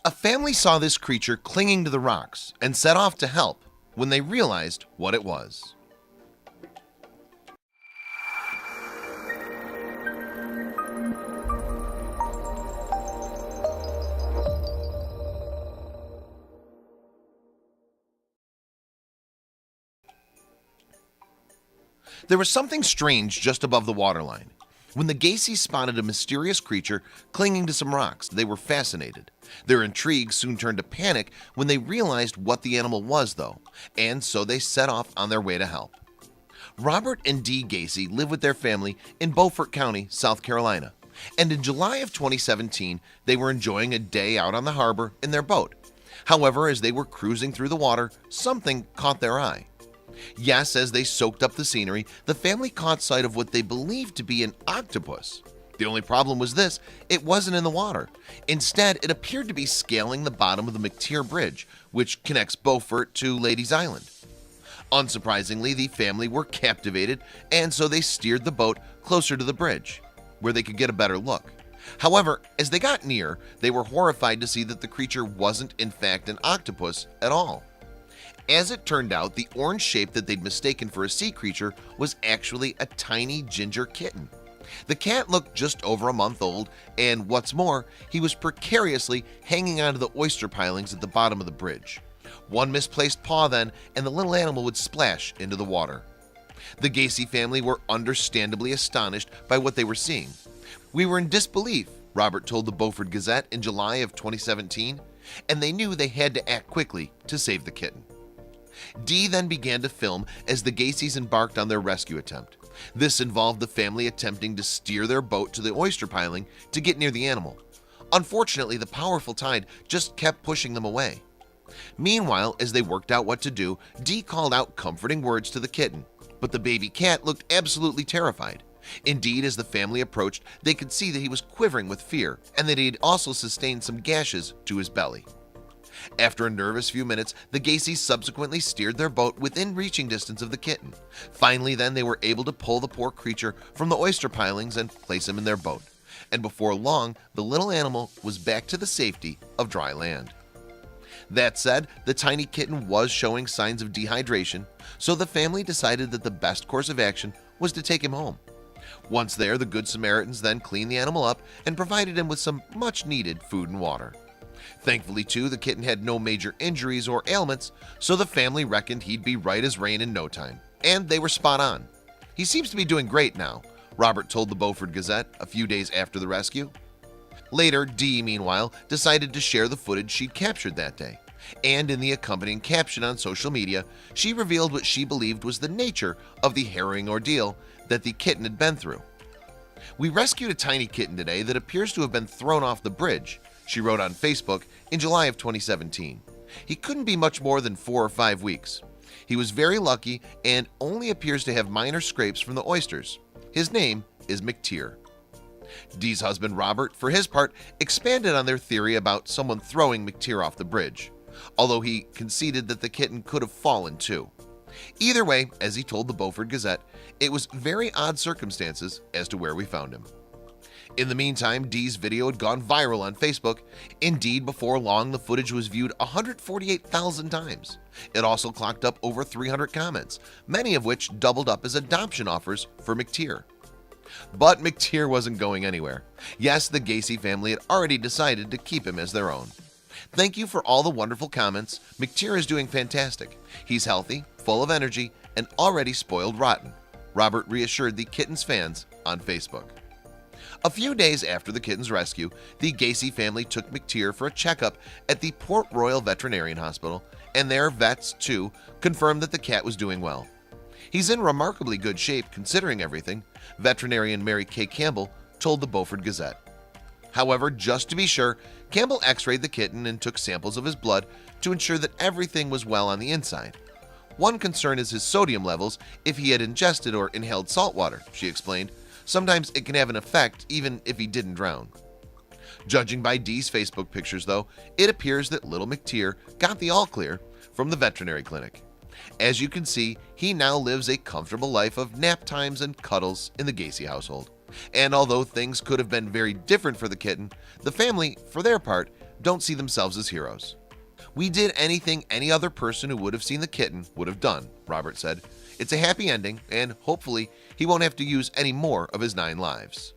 A family saw this creature clinging to the rocks and set off to help when they realized what it was. There was something strange just above the waterline. When the Gecys spotted a mysterious creature clinging to some rocks, they were fascinated. Their intrigue soon turned to panic when they realized what the animal was, though, and so they set off on their way to help. Robert and Dee Gecy live with their family in Beaufort County, South Carolina, and in July of 2017 they were enjoying a day out on the harbor in their boat. However, as they were cruising through the water, something caught their eye. Yes, as they soaked up the scenery, the family caught sight of what they believed to be an octopus. The only problem was this: it wasn't in the water. Instead, it appeared to be scaling the bottom of the McTier Bridge, which connects Beaufort to Ladies Island. Unsurprisingly, the family were captivated, and so they steered the boat closer to the bridge, where they could get a better look. However, as they got near, they were horrified to see that the creature wasn't in fact an octopus at all. As it turned out, the orange shape that they'd mistaken for a sea creature was actually a tiny ginger kitten. The cat looked just over a month old, and what's more, he was precariously hanging onto the oyster pilings at the bottom of the bridge. One misplaced paw then, and the little animal would splash into the water. The Gecy family were understandably astonished by what they were seeing. "We were in disbelief," Robert told the Beaufort Gazette in July of 2017, and they knew they had to act quickly to save the kitten. Dee then began to film as the Gecys embarked on their rescue attempt. This involved the family attempting to steer their boat to the oyster piling to get near the animal. Unfortunately, the powerful tide just kept pushing them away. Meanwhile, as they worked out what to do, Dee called out comforting words to the kitten, but the baby cat looked absolutely terrified. Indeed, as the family approached, they could see that he was quivering with fear and that he had also sustained some gashes to his belly. After a nervous few minutes, the Gecys subsequently steered their boat within reaching distance of the kitten. Finally, then, they were able to pull the poor creature from the oyster pilings and place him in their boat. And before long, the little animal was back to the safety of dry land. That said, the tiny kitten was showing signs of dehydration, so the family decided that the best course of action was to take him home. Once there, the Good Samaritans then cleaned the animal up and provided him with some much-needed food and water. Thankfully, too, the kitten had no major injuries or ailments, so the family reckoned he'd be right as rain in no time. And they were spot on. "He seems to be doing great now," Robert told the Beaufort Gazette a few days after the rescue. Later, Dee, meanwhile, decided to share the footage she'd captured that day. And in the accompanying caption on social media, she revealed what she believed was the nature of the harrowing ordeal that the kitten had been through. "We rescued a tiny kitten today that appears to have been thrown off the bridge," she wrote on Facebook in July of 2017. "He couldn't be much more than 4 or 5 weeks. He was very lucky and only appears to have minor scrapes from the oysters. His name is McTier." Dee's husband Robert, for his part, expanded on their theory about someone throwing McTier off the bridge, although he conceded that the kitten could have fallen too. Either way, as he told the Beaufort Gazette, it was very odd circumstances as to where we found him. In the meantime, Dee's video had gone viral on Facebook. Indeed, before long, the footage was viewed 148,000 times. It also clocked up over 300 comments, many of which doubled up as adoption offers for McTier. But McTier wasn't going anywhere. Yes, the Gecy family had already decided to keep him as their own. "Thank you for all the wonderful comments. McTier is doing fantastic. He's healthy, full of energy, and already spoiled rotten," Robert reassured the kitten's fans on Facebook. A few days after the kitten's rescue, the Gecy family took McTier for a checkup at the Port Royal Veterinarian Hospital, and their vets, too, confirmed that the cat was doing well. "He's in remarkably good shape considering everything," veterinarian Mary Kay Campbell told the Beaufort Gazette. However, just to be sure, Campbell x-rayed the kitten and took samples of his blood to ensure that everything was well on the inside. "One concern is his sodium levels if he had ingested or inhaled salt water," she explained. "Sometimes it can have an effect even if he didn't drown." Judging by Dee's Facebook pictures, though, it appears that little McTier got the all clear from the veterinary clinic. As you can see, he now lives a comfortable life of nap times and cuddles in the Gecy household. And although things could have been very different for the kitten, the family, for their part, don't see themselves as heroes. "We did anything any other person who would have seen the kitten would have done," Robert said. "It's a happy ending, and hopefully he won't have to use any more of his 9 lives."